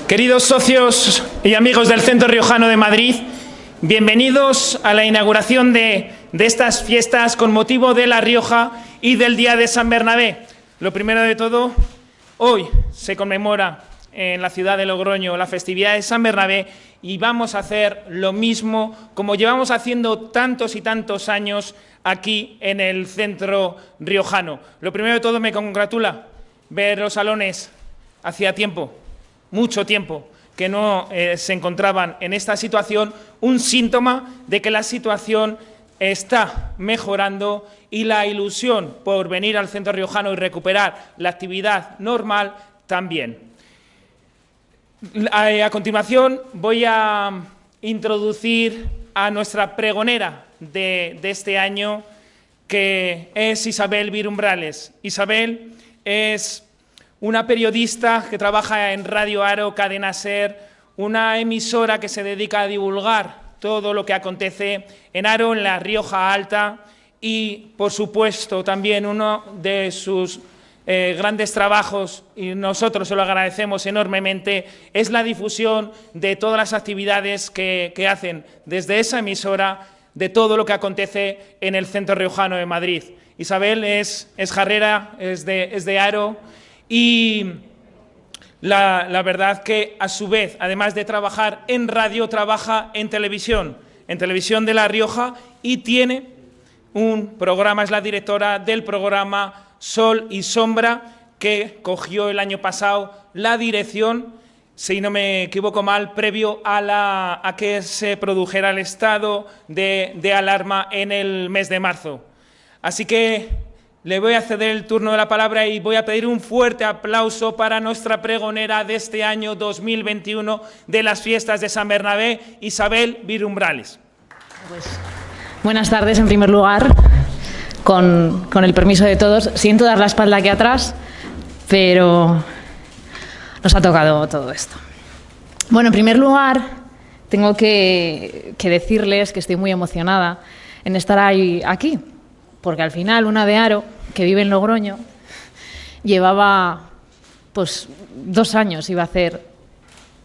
Queridos socios y amigos del Centro Riojano de Madrid, bienvenidos a la inauguración de estas fiestas con motivo de La Rioja y del Día de San Bernabé. Lo primero de todo, hoy se conmemora en la ciudad de Logroño la festividad de San Bernabé y vamos a hacer lo mismo como llevamos haciendo tantos y tantos años aquí en el Centro Riojano. Lo primero de todo, me congratula ver los salones hacía tiempo, mucho tiempo, que no se encontraban en esta situación, un síntoma de que la situación está mejorando y la ilusión por venir al Centro Riojano y recuperar la actividad normal también. A continuación voy a introducir a nuestra pregonera de este año, que es Isabel Virumbrales. Isabel es una periodista que trabaja en Radio Aro, Cadena Ser, una emisora que se dedica a divulgar todo lo que acontece en Aro, en La Rioja Alta, y, por supuesto, también uno de sus grandes trabajos, y nosotros se lo agradecemos enormemente, es la difusión de todas las actividades que hacen desde esa emisora, de todo lo que acontece en el Centro Riojano de Madrid. Isabel es jarrera, es de Aro, y la verdad que, a su vez, además de trabajar en radio, trabaja en televisión de La Rioja, y tiene un programa, es la directora del programa Sol y Sombra, que cogió el año pasado la dirección, si no me equivoco mal, previo a que se produjera el estado de alarma en el mes de marzo. Así que le voy a ceder el turno de la palabra y voy a pedir un fuerte aplauso para nuestra pregonera de este año 2021 de las fiestas de San Bernabé, Isabel Virumbrales. Pues, buenas tardes, en primer lugar. Con el permiso de todos, siento dar la espalda aquí atrás, pero nos ha tocado todo esto. Bueno, en primer lugar, tengo que decirles que estoy muy emocionada en estar aquí, porque al final una de Aro, que vive en Logroño, llevaba pues 2 años, iba a hacer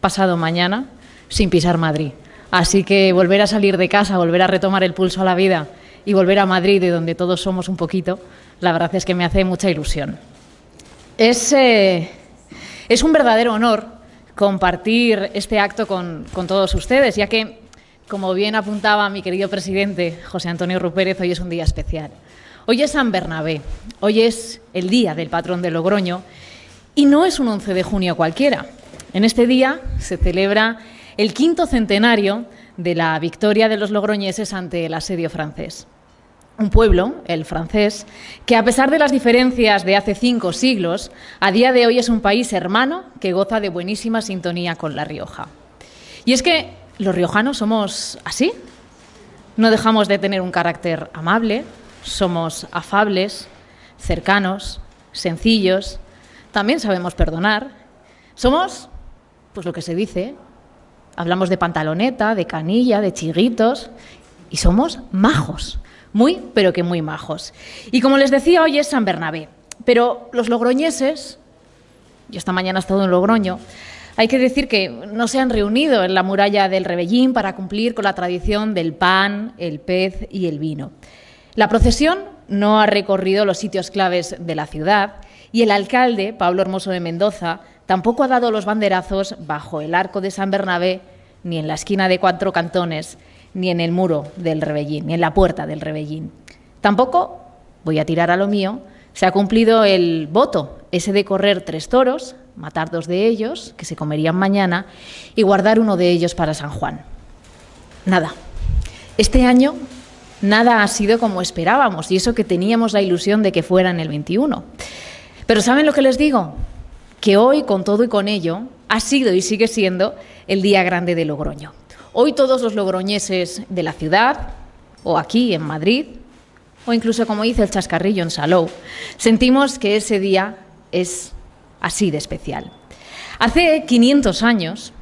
pasado mañana, sin pisar Madrid. Así que volver a salir de casa, volver a retomar el pulso a la vida y volver a Madrid, de donde todos somos un poquito, la verdad es que me hace mucha ilusión. Es un verdadero honor compartir este acto con todos ustedes, ya que, como bien apuntaba mi querido presidente José Antonio Rupérez, hoy es un día especial. Hoy es San Bernabé, hoy es el día del patrón de Logroño, y no es un 11 de junio cualquiera. En este día se celebra el 5º centenario de la victoria de los logroñeses ante el asedio francés. Un pueblo, el francés, que a pesar de las diferencias de hace 5 siglos, a día de hoy es un país hermano que goza de buenísima sintonía con La Rioja. Y es que los riojanos somos así. No dejamos de tener un carácter amable, somos afables, cercanos, sencillos, también sabemos perdonar. Somos, pues lo que se dice, hablamos de pantaloneta, de canilla, de chiguitos, y somos majos, muy, pero que muy majos. Y como les decía, hoy es San Bernabé, pero los logroñeses, yo esta mañana he estado en Logroño, hay que decir que no se han reunido en la muralla del Rebellín para cumplir con la tradición del pan, el pez y el vino. La procesión no ha recorrido los sitios claves de la ciudad y el alcalde, Pablo Hermoso de Mendoza, tampoco ha dado los banderazos bajo el arco de San Bernabé, ni en la esquina de 4 cantones, ni en el muro del Rebellín, ni en la puerta del Rebellín. Tampoco, voy a tirar a lo mío, se ha cumplido el voto, ese de correr 3 toros, matar 2 de ellos, que se comerían mañana, y guardar 1 de ellos para San Juan. Nada. Este año nada ha sido como esperábamos, y eso que teníamos la ilusión de que fuera en el 21. Pero ¿saben lo que les digo? Que hoy, con todo y con ello, ha sido y sigue siendo el día grande de Logroño. Hoy todos los logroñeses de la ciudad, o aquí en Madrid, o incluso, como dice el chascarrillo, en Salou, sentimos que ese día es así de especial. Hace 500 años,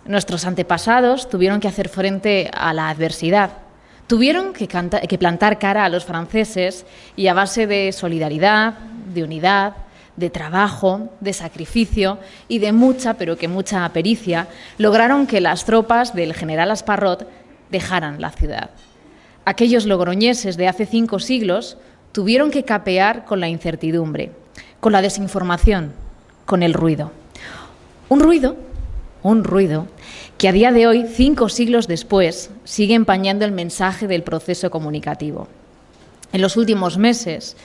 nuestros antepasados tuvieron que hacer frente a la adversidad. Tuvieron que plantar cara a los franceses y, a base de solidaridad, de unidad, de trabajo, de sacrificio y de mucha, pero que mucha pericia, lograron que las tropas del general Asparrot dejaran la ciudad. Aquellos logroñeses de hace 5 siglos tuvieron que capear con la incertidumbre, con la desinformación, con el ruido. Un ruido que a día de hoy, 5 siglos después, sigue empañando el mensaje del proceso comunicativo. En los últimos meses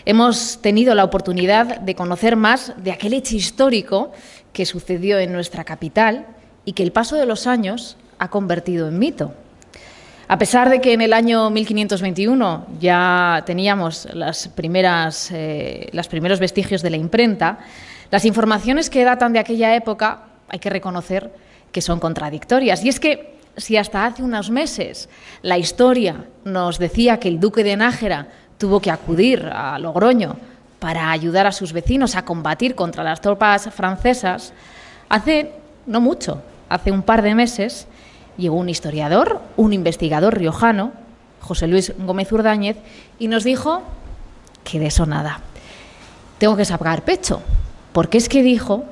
hemos tenido la oportunidad de conocer más de aquel hecho histórico que sucedió en nuestra capital y que el paso de los años ha convertido en mito. A pesar de que en el año 1521 ya teníamos los primeros vestigios de la imprenta, las informaciones que datan de aquella época hay que reconocer que son contradictorias. Y es que si hasta hace unos meses la historia nos decía que el duque de Nájera tuvo que acudir a Logroño para ayudar a sus vecinos a combatir contra las tropas francesas, hace no mucho, hace un par de meses, llegó un historiador, un investigador riojano, José Luis Gómez Urdáñez, y nos dijo que de eso nada. Tengo que sacar pecho, porque es que dijo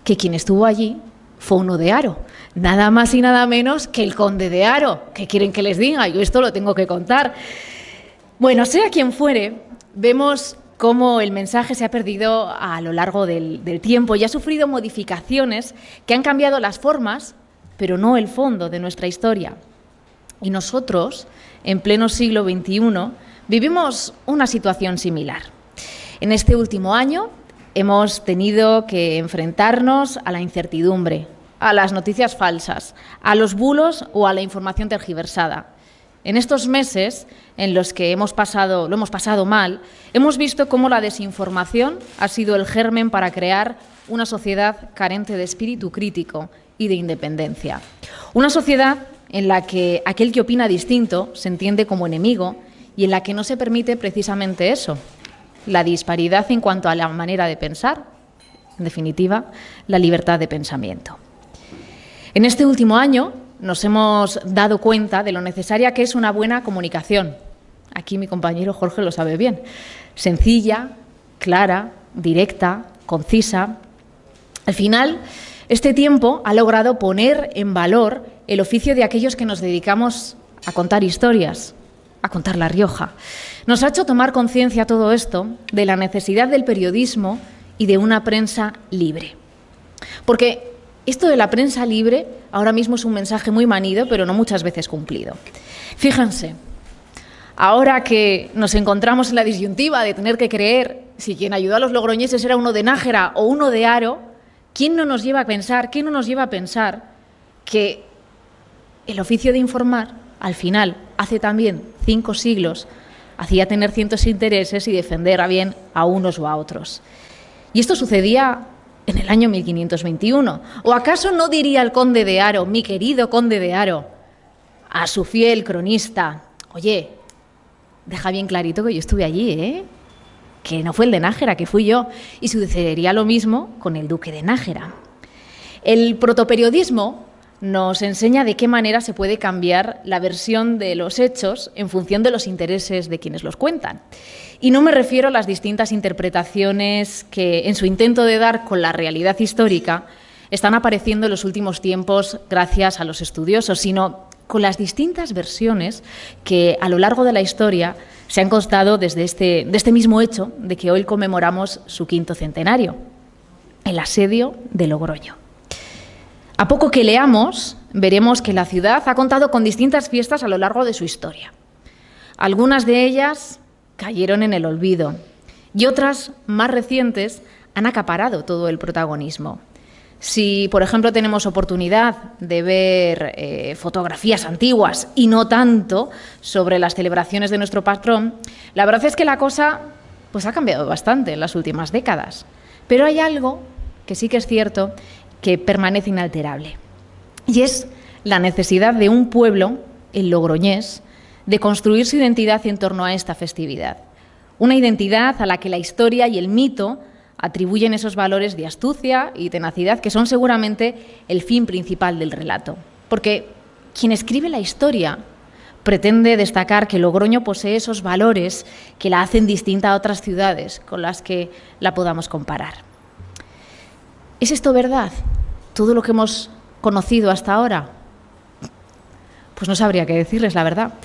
que quien estuvo allí fue uno de Haro, nada más y nada menos que el conde de Haro. ¿Qué quieren que les diga? Yo esto lo tengo que contar. Bueno, sea quien fuere, vemos cómo el mensaje se ha perdido a lo largo del tiempo y ha sufrido modificaciones que han cambiado las formas, pero no el fondo de nuestra historia. Y nosotros, en pleno siglo XXI, vivimos una situación similar. En este último año hemos tenido que enfrentarnos a la incertidumbre, a las noticias falsas, a los bulos o a la información tergiversada. En estos meses en los que lo hemos pasado mal, hemos visto cómo la desinformación ha sido el germen para crear una sociedad carente de espíritu crítico y de independencia. Una sociedad en la que aquel que opina distinto se entiende como enemigo y en la que no se permite precisamente eso, la disparidad en cuanto a la manera de pensar, en definitiva, la libertad de pensamiento. En este último año nos hemos dado cuenta de lo necesaria que es una buena comunicación. Aquí mi compañero Jorge lo sabe bien. Sencilla, clara, directa, concisa. Al final, este tiempo ha logrado poner en valor el oficio de aquellos que nos dedicamos a contar historias, a contar La Rioja. Nos ha hecho tomar conciencia todo esto de la necesidad del periodismo y de una prensa libre. Porque esto de la prensa libre ahora mismo es un mensaje muy manido, pero no muchas veces cumplido. Fíjense, ahora que nos encontramos en la disyuntiva de tener que creer si quien ayudó a los logroñeses era uno de Nájera o uno de Haro, ¿quién no nos lleva a pensar que el oficio de informar, al final, hace también 5 siglos, hacía tener ciertos intereses y defender a bien a unos o a otros? Y esto sucedía en el año 1521. ¿O acaso no diría el conde de Haro, mi querido conde de Haro, a su fiel cronista: oye, deja bien clarito que yo estuve allí, que no fue el de Nájera, que fui yo? Y sucedería lo mismo con el duque de Nájera. El protoperiodismo nos enseña de qué manera se puede cambiar la versión de los hechos en función de los intereses de quienes los cuentan. Y no me refiero a las distintas interpretaciones que, en su intento de dar con la realidad histórica, están apareciendo en los últimos tiempos gracias a los estudiosos, sino con las distintas versiones que a lo largo de la historia se han constado desde este mismo hecho de que hoy conmemoramos su 5º centenario, el asedio de Logroño. A poco que leamos, veremos que la ciudad ha contado con distintas fiestas a lo largo de su historia. Algunas de ellas cayeron en el olvido y otras, más recientes, han acaparado todo el protagonismo. Si, por ejemplo, tenemos oportunidad de ver fotografías antiguas y no tanto sobre las celebraciones de nuestro patrón, la verdad es que la cosa ha cambiado bastante en las últimas décadas. Pero hay algo que sí que es cierto, que permanece inalterable, y es la necesidad de un pueblo, el logroñés, de construir su identidad en torno a esta festividad. Una identidad a la que la historia y el mito atribuyen esos valores de astucia y tenacidad que son seguramente el fin principal del relato. Porque quien escribe la historia pretende destacar que Logroño posee esos valores que la hacen distinta a otras ciudades con las que la podamos comparar. ¿Es esto verdad? ¿Todo lo que hemos conocido hasta ahora? Pues no sabría qué decirles, la verdad.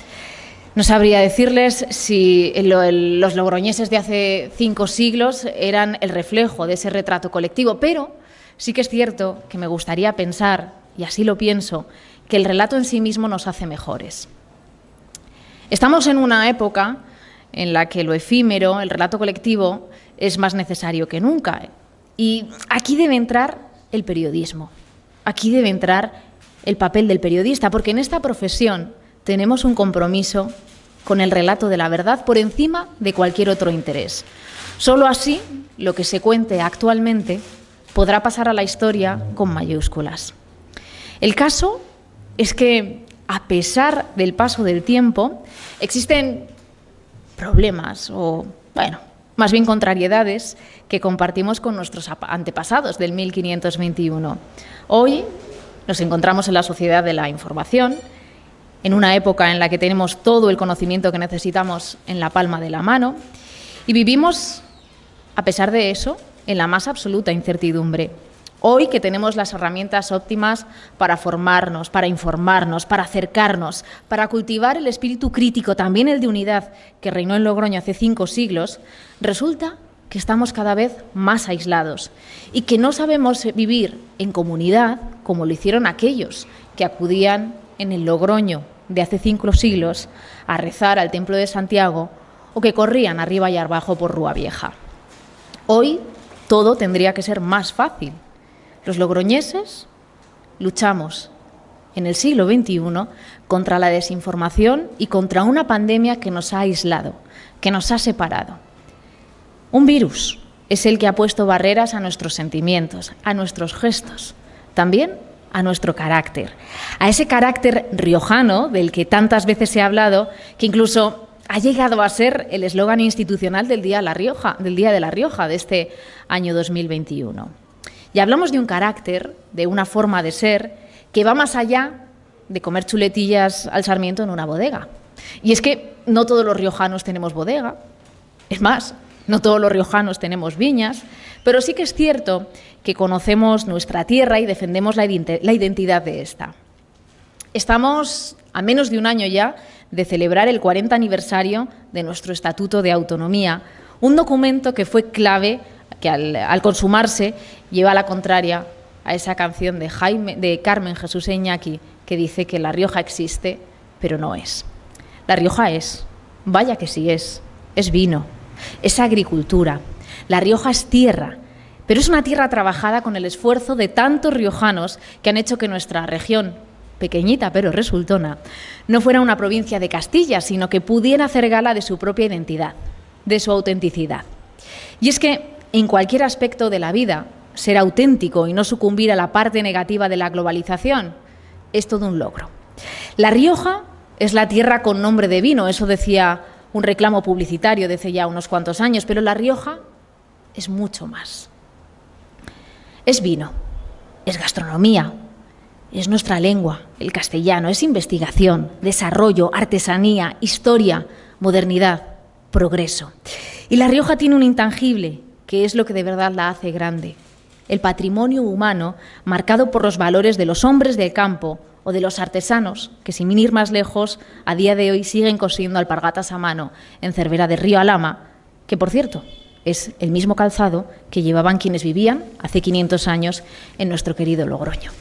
No sabría decirles si los logroñeses de hace 5 siglos eran el reflejo de ese retrato colectivo, pero sí que es cierto que me gustaría pensar, y así lo pienso, que el relato en sí mismo nos hace mejores. Estamos en una época en la que lo efímero, el relato colectivo, es más necesario que nunca. Y aquí debe entrar el periodismo, aquí debe entrar el papel del periodista, porque en esta profesión tenemos un compromiso con el relato de la verdad por encima de cualquier otro interés. Solo así, lo que se cuente actualmente podrá pasar a la historia con mayúsculas. El caso es que, a pesar del paso del tiempo, existen problemas o, más bien contrariedades que compartimos con nuestros antepasados del 1521. Hoy nos encontramos en la sociedad de la información, en una época en la que tenemos todo el conocimiento que necesitamos en la palma de la mano y vivimos, a pesar de eso, en la más absoluta incertidumbre. Hoy que tenemos las herramientas óptimas para formarnos, para informarnos, para acercarnos, para cultivar el espíritu crítico, también el de unidad, que reinó en Logroño hace 5 siglos, resulta que estamos cada vez más aislados y que no sabemos vivir en comunidad como lo hicieron aquellos que acudían en el Logroño de hace 5 siglos a rezar al Templo de Santiago o que corrían arriba y abajo por Rúa Vieja. Hoy todo tendría que ser más fácil. Los logroñeses luchamos en el siglo XXI contra la desinformación y contra una pandemia que nos ha aislado, que nos ha separado. Un virus es el que ha puesto barreras a nuestros sentimientos, a nuestros gestos, también a nuestro carácter, a ese carácter riojano del que tantas veces se ha hablado, que incluso ha llegado a ser el eslogan institucional del Día de la Rioja de este año 2021. Y hablamos de un carácter, de una forma de ser, que va más allá de comer chuletillas al sarmiento en una bodega. Y es que no todos los riojanos tenemos bodega, es más, no todos los riojanos tenemos viñas, pero sí que es cierto que conocemos nuestra tierra y defendemos la identidad de esta. Estamos a menos de un año ya de celebrar el 40 aniversario de nuestro Estatuto de Autonomía, un documento que fue clave, que al consumarse lleva a la contraria a esa canción de Carmen Jesús Iñaki que dice que La Rioja existe, pero no es. La Rioja es, vaya que sí es vino, es agricultura. La Rioja es tierra, pero es una tierra trabajada con el esfuerzo de tantos riojanos que han hecho que nuestra región, pequeñita pero resultona, no fuera una provincia de Castilla, sino que pudiera hacer gala de su propia identidad, de su autenticidad. Y es que en cualquier aspecto de la vida, ser auténtico y no sucumbir a la parte negativa de la globalización es todo un logro. La Rioja es la tierra con nombre de vino, eso decía un reclamo publicitario de hace ya unos cuantos años, pero La Rioja es mucho más. Es vino, es gastronomía, es nuestra lengua, el castellano, es investigación, desarrollo, artesanía, historia, modernidad, progreso. Y La Rioja tiene un intangible, que es lo que de verdad la hace grande. El patrimonio humano marcado por los valores de los hombres del campo o de los artesanos, que sin ir más lejos, a día de hoy siguen cosiendo alpargatas a mano en Cervera de Río Alhama, que por cierto es el mismo calzado que llevaban quienes vivían hace 500 años en nuestro querido Logroño.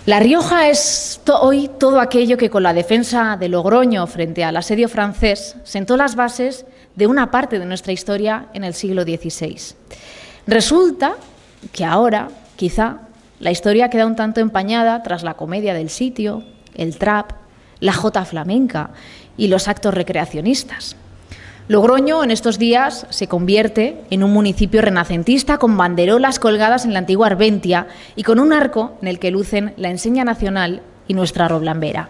La Rioja es hoy todo aquello que con la defensa de Logroño frente al asedio francés sentó las bases de una parte de nuestra historia en el siglo XVI. Resulta que ahora, quizá, la historia queda un tanto empañada tras la comedia del sitio, el trap, la jota flamenca y los actos recreacionistas. Logroño en estos días se convierte en un municipio renacentista con banderolas colgadas en la antigua Arbentia y con un arco en el que lucen la enseña nacional y nuestra roblambera.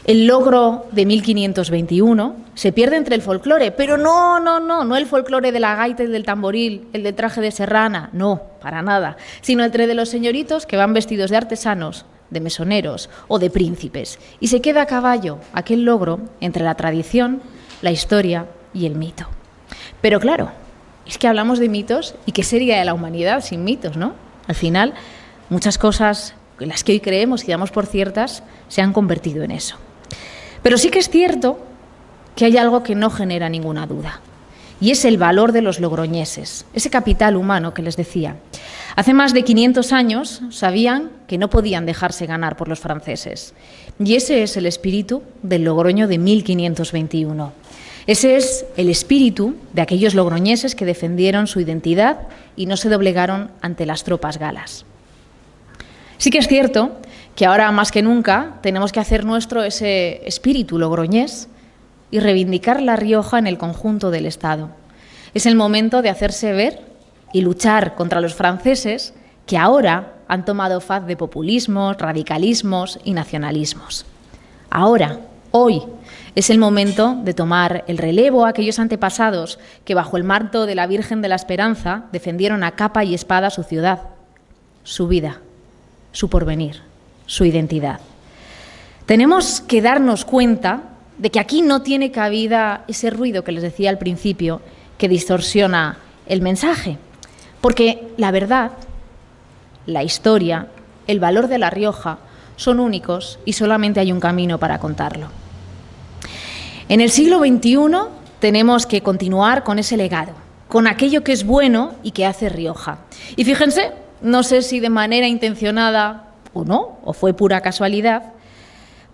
El logro de 1521 se pierde entre el folclore, pero no el folclore de la gaita y del tamboril, el del traje de serrana, no, para nada, sino entre de los señoritos que van vestidos de artesanos, de mesoneros o de príncipes, y se queda a caballo aquel logro entre la tradición, la historia y el mito. Pero claro, es que hablamos de mitos y qué sería de la humanidad sin mitos, ¿no? Al final, muchas cosas en las que hoy creemos y damos por ciertas se han convertido en eso. Pero sí que es cierto que hay algo que no genera ninguna duda, y es el valor de los logroñeses, ese capital humano que les decía. Hace más de 500 años sabían que no podían dejarse ganar por los franceses, y ese es el espíritu del Logroño de 1521. Ese es el espíritu de aquellos logroñeses que defendieron su identidad y no se doblegaron ante las tropas galas. Sí que es cierto que ahora más que nunca tenemos que hacer nuestro ese espíritu logroñés y reivindicar La Rioja en el conjunto del Estado. Es el momento de hacerse ver y luchar contra los franceses que ahora han tomado faz de populismos, radicalismos y nacionalismos. Ahora, hoy, es el momento de tomar el relevo a aquellos antepasados que bajo el manto de la Virgen de la Esperanza defendieron a capa y espada su ciudad, su vida, su porvenir, su identidad. Tenemos que darnos cuenta de que aquí no tiene cabida ese ruido que les decía al principio que distorsiona el mensaje, porque la verdad, la historia, el valor de La Rioja son únicos y solamente hay un camino para contarlo. En el siglo XXI tenemos que continuar con ese legado, con aquello que es bueno y que hace Rioja. Y fíjense, no sé si de manera intencionada o no, o fue pura casualidad,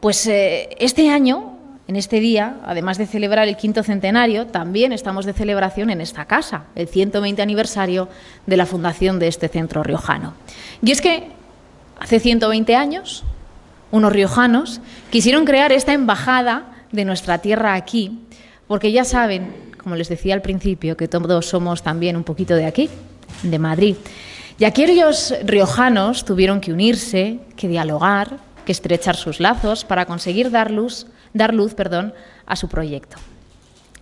pues este año, en este día, además de celebrar el 5º centenario, también estamos de celebración en esta casa, el 120 aniversario de la fundación de este centro riojano. Y es que hace 120 años, unos riojanos quisieron crear esta embajada de nuestra tierra aquí, porque ya saben, como les decía al principio, que todos somos también un poquito de aquí, de Madrid. Y aquellos riojanos tuvieron que unirse, que dialogar, que estrechar sus lazos para conseguir dar luz a su proyecto.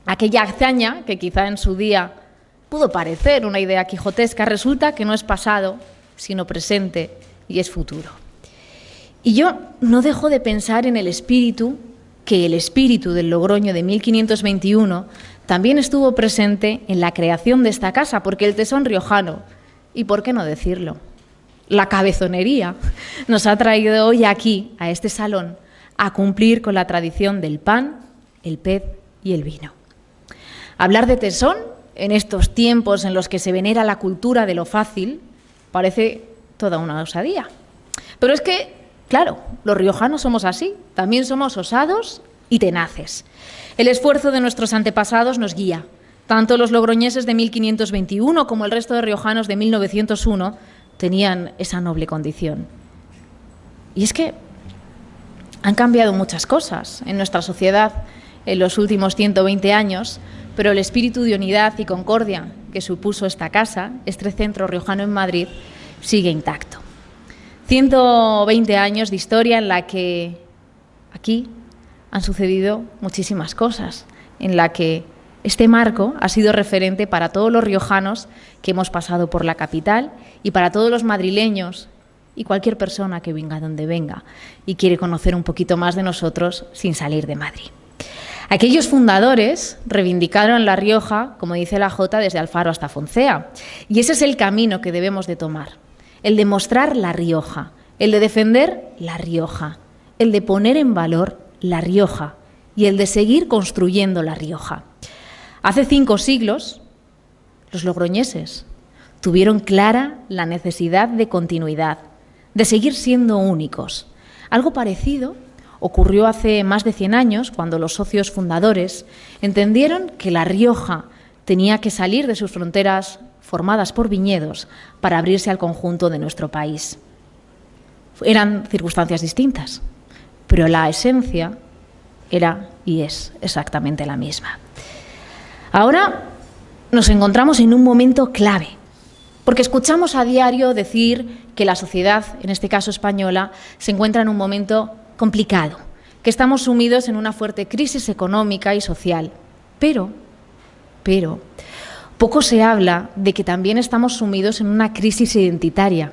Aquella hazaña, que quizá en su día pudo parecer una idea quijotesca, resulta que no es pasado, sino presente y es futuro. Y yo no dejo de pensar en el espíritu del Logroño de 1521 también estuvo presente en la creación de esta casa, porque el tesón riojano, y por qué no decirlo, la cabezonería, nos ha traído hoy aquí, a este salón, a cumplir con la tradición del pan, el pez y el vino. Hablar de tesón en estos tiempos en los que se venera la cultura de lo fácil parece toda una osadía. Pero es que, claro, los riojanos somos así, también somos osados y tenaces. El esfuerzo de nuestros antepasados nos guía. Tanto los logroñeses de 1521 como el resto de riojanos de 1901 tenían esa noble condición. Y es que han cambiado muchas cosas en nuestra sociedad en los últimos 120 años, pero el espíritu de unidad y concordia que supuso esta casa, este centro riojano en Madrid, sigue intacto. 120 años de historia en la que aquí han sucedido muchísimas cosas, en la que este marco ha sido referente para todos los riojanos que hemos pasado por la capital y para todos los madrileños y cualquier persona que venga donde venga y quiere conocer un poquito más de nosotros sin salir de Madrid. Aquellos fundadores reivindicaron La Rioja, como dice la Jota, desde Alfaro hasta Foncea. Y ese es el camino que debemos de tomar, el de mostrar La Rioja, el de defender La Rioja, el de poner en valor La Rioja y el de seguir construyendo La Rioja. Hace 5 siglos, los logroñeses tuvieron clara la necesidad de continuidad, de seguir siendo únicos. Algo parecido ocurrió hace más de 100 años, cuando los socios fundadores entendieron que La Rioja tenía que salir de sus fronteras formadas por viñedos para abrirse al conjunto de nuestro país. Eran circunstancias distintas, pero la esencia era y es exactamente la misma. Ahora nos encontramos en un momento clave, porque escuchamos a diario decir que la sociedad, en este caso española, se encuentra en un momento complicado, que estamos sumidos en una fuerte crisis económica y social. Pero, poco se habla de que también estamos sumidos en una crisis identitaria,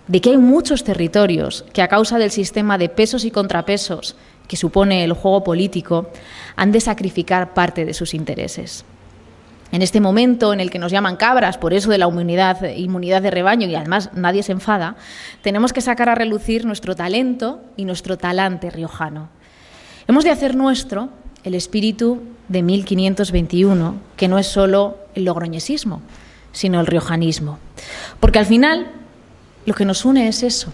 de que hay muchos territorios que a causa del sistema de pesos y contrapesos que supone el juego político han de sacrificar parte de sus intereses. En este momento en el que nos llaman cabras por eso de la inmunidad de rebaño y además nadie se enfada, tenemos que sacar a relucir nuestro talento y nuestro talante riojano. Hemos de hacer nuestro el espíritu de 1521, que no es solo el logroñesismo, sino el riojanismo. Porque al final lo que nos une es eso,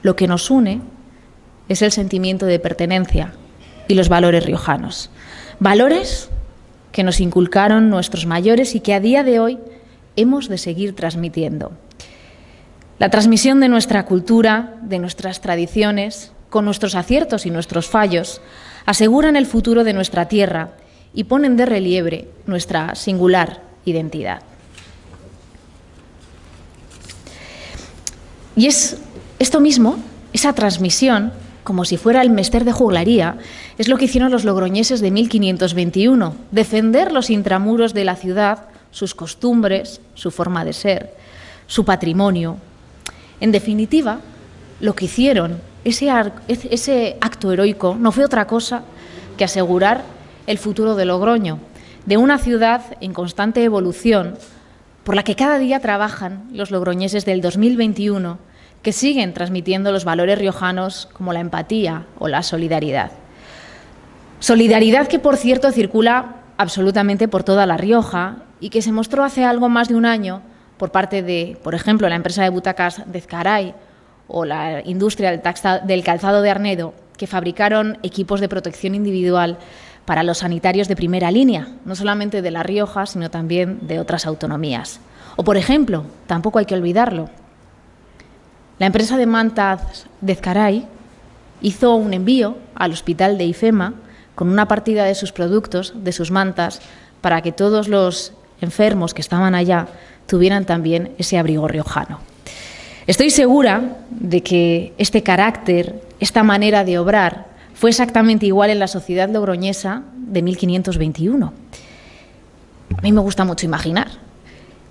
lo que nos une es el sentimiento de pertenencia y los valores riojanos. Valores que nos inculcaron nuestros mayores y que a día de hoy hemos de seguir transmitiendo. La transmisión de nuestra cultura, de nuestras tradiciones, con nuestros aciertos y nuestros fallos, aseguran el futuro de nuestra tierra y ponen de relieve nuestra singular identidad. Y es esto mismo, esa transmisión, como si fuera el mester de juglaría, es lo que hicieron los logroñeses de 1521, defender los intramuros de la ciudad, sus costumbres, su forma de ser, su patrimonio. En definitiva, lo que hicieron, ese acto heroico, no fue otra cosa que asegurar el futuro de Logroño, de una ciudad en constante evolución, por la que cada día trabajan los logroñeses del 2021, que siguen transmitiendo los valores riojanos como la empatía o la solidaridad. Solidaridad que, por cierto, circula absolutamente por toda La Rioja y que se mostró hace algo más de un año por parte de, por ejemplo, la empresa de butacas de Ezcaray o la industria del calzado de Arnedo, que fabricaron equipos de protección individual para los sanitarios de primera línea, no solamente de La Rioja, sino también de otras autonomías. O, por ejemplo, tampoco hay que olvidarlo, la empresa de mantas de Ezcaray hizo un envío al hospital de IFEMA con una partida de sus productos, de sus mantas, para que todos los enfermos que estaban allá tuvieran también ese abrigo riojano. Estoy segura de que este carácter, esta manera de obrar, fue exactamente igual en la sociedad logroñesa de 1521. A mí me gusta mucho imaginar.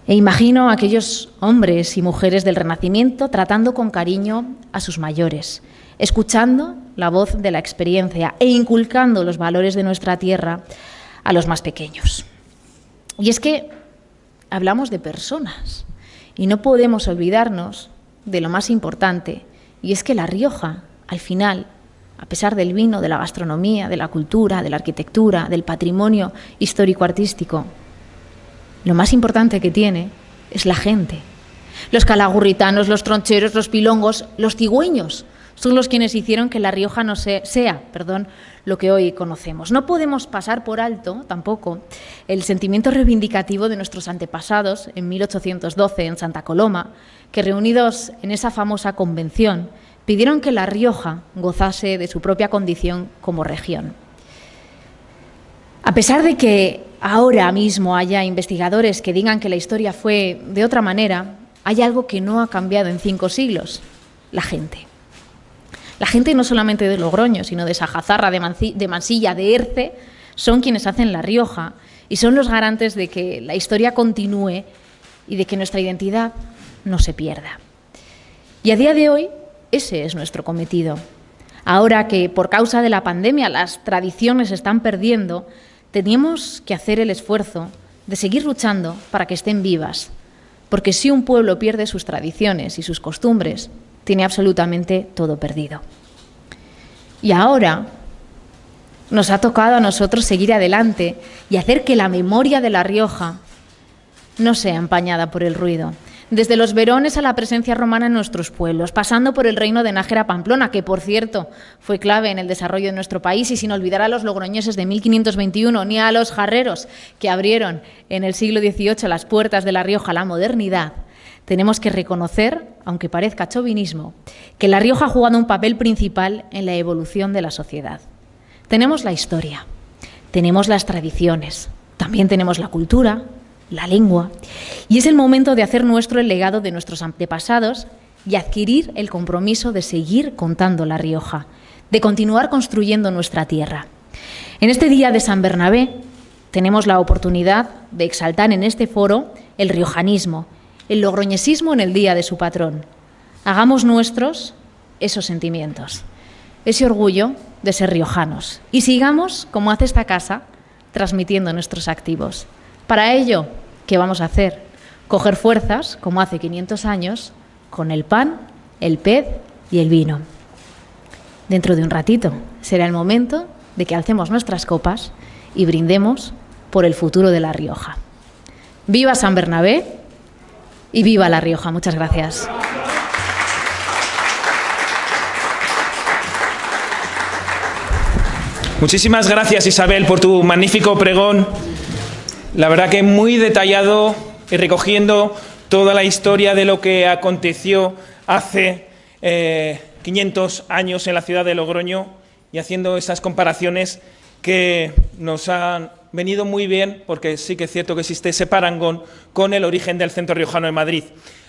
E imagino a aquellos hombres y mujeres del Renacimiento tratando con cariño a sus mayores, escuchando la voz de la experiencia e inculcando los valores de nuestra tierra a los más pequeños. Y es que hablamos de personas y no podemos olvidarnos de lo más importante, y es que La Rioja, al final, a pesar del vino, de la gastronomía, de la cultura, de la arquitectura, del patrimonio histórico-artístico, lo más importante que tiene es la gente. Los calagurritanos, los troncheros, los pilongos, los cigüeños son los quienes hicieron que La Rioja no sea lo que hoy conocemos. No podemos pasar por alto tampoco el sentimiento reivindicativo de nuestros antepasados en 1812 en Santa Coloma, que reunidos en esa famosa convención pidieron que La Rioja gozase de su propia condición como región. A pesar de que ahora mismo haya investigadores que digan que la historia fue de otra manera, hay algo que no ha cambiado en 5 siglos: la gente. La gente no solamente de Logroño, sino de Sajazarra, de Mansilla, de Erce, son quienes hacen La Rioja y son los garantes de que la historia continúe y de que nuestra identidad no se pierda. Y a día de hoy ese es nuestro cometido. Ahora que por causa de la pandemia las tradiciones se están perdiendo, tenemos que hacer el esfuerzo de seguir luchando para que estén vivas, porque si un pueblo pierde sus tradiciones y sus costumbres, tiene absolutamente todo perdido. Y ahora nos ha tocado a nosotros seguir adelante y hacer que la memoria de La Rioja no sea empañada por el ruido. Desde los Verones a la presencia romana en nuestros pueblos, pasando por el reino de Nájera-Pamplona, que, por cierto, fue clave en el desarrollo de nuestro país, y sin olvidar a los logroñeses de 1521, ni a los jarreros que abrieron en el siglo XVIII las puertas de La Rioja a la modernidad, tenemos que reconocer, aunque parezca chauvinismo, que La Rioja ha jugado un papel principal en la evolución de la sociedad. Tenemos la historia, tenemos las tradiciones, también tenemos la cultura, la lengua, y es el momento de hacer nuestro el legado de nuestros antepasados y adquirir el compromiso de seguir contando La Rioja, de continuar construyendo nuestra tierra. En este día de San Bernabé tenemos la oportunidad de exaltar en este foro el riojanismo, el logroñesismo en el día de su patrón. Hagamos nuestros esos sentimientos, ese orgullo de ser riojanos y sigamos, como hace esta casa, transmitiendo nuestros activos. Para ello, ¿qué vamos a hacer? Coger fuerzas, como hace 500 años, con el pan, el pez y el vino. Dentro de un ratito será el momento de que alcemos nuestras copas y brindemos por el futuro de La Rioja. ¡Viva San Bernabé y viva La Rioja! Muchas gracias. Muchísimas gracias, Isabel, por tu magnífico pregón. La verdad que muy detallado y recogiendo toda la historia de lo que aconteció hace 500 años en la ciudad de Logroño y haciendo esas comparaciones que nos han venido muy bien, porque sí que es cierto que existe ese parangón con el origen del centro riojano de Madrid.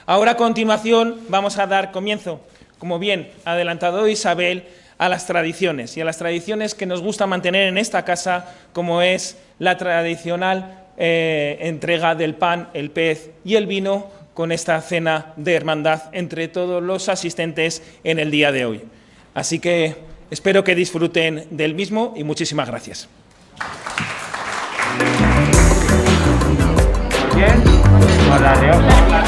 Ahora, a continuación, vamos a dar comienzo, como bien ha adelantado Isabel, a las tradiciones, y a las tradiciones que nos gusta mantener en esta casa, como es la tradicional entrega del pan, el pez y el vino, con esta cena de hermandad entre todos los asistentes en el día de hoy. Así que espero que disfruten del mismo y muchísimas gracias. Muy bien, con La Rioja.